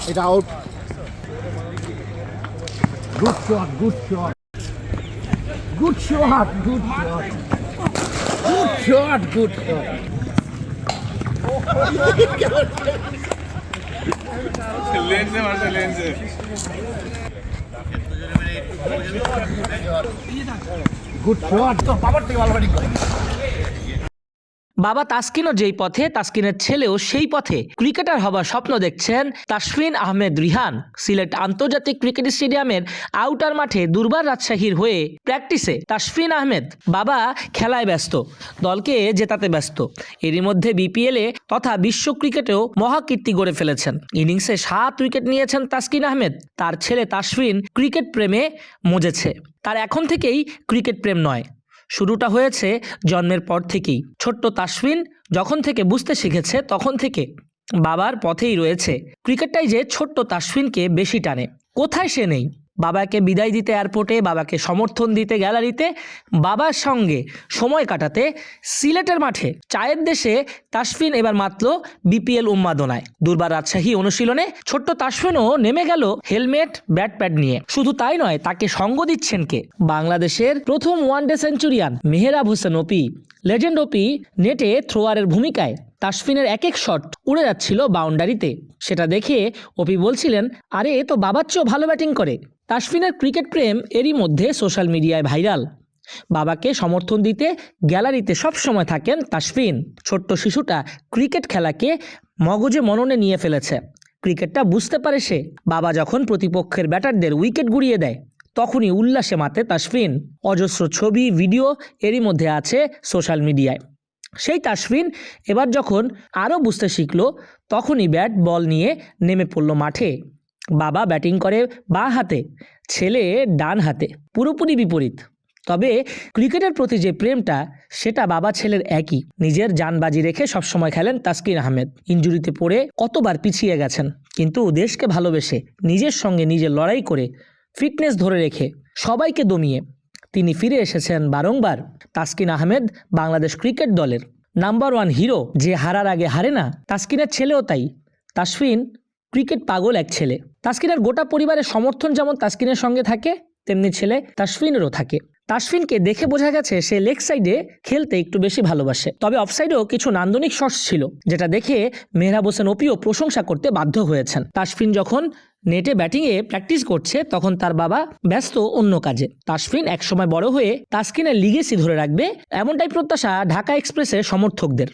এটা out. Good shot, good shot, good shot, good shot, good shot, good shot. লেন্সে মারছে, লেন্সে। Good shot. তো বাবার থেকে ভালো ব্যাটিং করে। বাবা তাসকিনও যেই পথে, তাসকিনের ছেলেও সেই পথে ক্রিকেটার হবার স্বপ্ন দেখছেন তাসফিন আহমেদ রিহান। সিলেট আন্তর্জাতিক ক্রিকেট স্টেডিয়ামের আউটার মাঠে দুর্বার রাজশাহীর হয়ে প্র্যাকটিসে তাসফিন আহমেদ। বাবা খেলায় ব্যস্ত, দলকে জেতাতে ব্যস্ত। এরই মধ্যে বিপিএলে তথা বিশ্ব ক্রিকেটেও মহাকীর্তি গড়ে ফেলেছেন। ইনিংসে 7 উইকেট নিয়েছেন তাসকিন আহমেদ। তার ছেলে তাসফিন ক্রিকেট প্রেমে মজেছে। তার এখন থেকেই ক্রিকেট প্রেম নয়, শুরুটা হয়েছে জন্মের পর থেকেই। ছোট্ট তাসফিন যখন থেকে বুঝতে শিখেছে তখন থেকে বাবার পথেই রয়েছে। ক্রিকেটটাই যে ছোট্ট তাসফিনকে বেশি টানে। কোথায় সে নেই? বাবাকে বিদায় দিতে এয়ারপোর্টে, বাবাকে সমর্থন দিতে গ্যালারিতে, বাবার সঙ্গে সময় কাটাতে সিলেটের মাঠে। চায়ের দেশে তাসফিন এবার মাতল বিপিএল উন্মাদনায়। দুর্বার রাজশাহী অনুশীলনে ছোট্ট তাসফিনও নেমে গেল হেলমেট ব্যাট প্যাড নিয়ে। শুধু তাই নয়, তাকে সঙ্গ দিচ্ছেন কে? বাংলাদেশের প্রথম ওয়ানডে সেঞ্চুরিয়ান মেহরাব হোসেন ওপি। লেজেন্ড ওপি নেটে থ্রোয়ারের ভূমিকায়। তাসফিনের এক এক শট উড়ে যাচ্ছিল বাউন্ডারিতে। সেটা দেখে ওপি বলছিলেন, আরে এ তো বাবার চেয়েও ভালো ব্যাটিং করে। তাসফিনের ক্রিকেট প্রেম এরই মধ্যে সোশ্যাল মিডিয়ায় ভাইরাল। বাবাকে সমর্থন দিতে গ্যালারিতে সব সময় থাকেন তাসফিন। ছোট্ট শিশুটা ক্রিকেট খেলাকে মগজে মননে নিয়ে ফেলেছে। ক্রিকেটটা বুঝতে পারে সে। বাবা যখন প্রতিপক্ষের ব্যাটারদের উইকেট গুড়িয়ে দেয় তখনই উল্লাসে মাতে তাসফিন। অজস্র ছবি, ভিডিও এরই মধ্যে আছে সোশ্যাল মিডিয়ায়। সেই তাসফিন এবার যখন আরও বুঝতে শিখল, তখনই ব্যাট বল নিয়ে নেমে পড়ল মাঠে। বাবা ব্যাটিং করে বাঁ হাতে, ছেলে ডান হাতে, পুরোপুরি বিপরীত। তবে ক্রিকেটের প্রতি যে প্রেমটা, সেটা বাবা ছেলের একই। নিজের জান বাজি রেখে সবসময় খেলেন তাসকিন আহমেদ। ইনজুরিতে পড়ে কতবার পিছিয়ে গেছেন, কিন্তু দেশকে ভালোবেসে, নিজের সঙ্গে নিজে লড়াই করে, ফিটনেস ধরে রেখে, সবাইকে দমিয়ে তিনি ফিরে এসেছেন বারংবার। তাসকিন আহমেদ বাংলাদেশ ক্রিকেট দলের নাম্বার 1 হিরো, যে হারার আগে হারে না। তাসকিনের ছেলেও তাই। তাসফিন ক্রিকেট পাগল এক ছেলে। তাসকিনের গোটা পরিবারের সমর্থন যেমন তাসকিনের সঙ্গে থাকে, তেমনি ছেলে তাসফিনেরও থাকে। তাসফিনকে দেখে বোঝা গেছে সে লেগ সাইডে খেলতে একটু বেশি ভালোবাসে। তবে অফসাইডেও কিছু নান্দনিক শটস ছিল, যেটা দেখে মেহরাব হোসেন ওপিও প্রশংসা করতে বাধ্য হয়েছেন। তাসফিন যখন নেটে ব্যাটিংয়ে প্র্যাকটিস করছে তখন তার বাবা ব্যস্ত অন্য কাজে। তাসফিন একসময় বড় হয়ে তাসকিনের লিগেসি ধরে রাখবে, এমনটাই প্রত্যাশা ঢাকা এক্সপ্রেসের সমর্থকদের।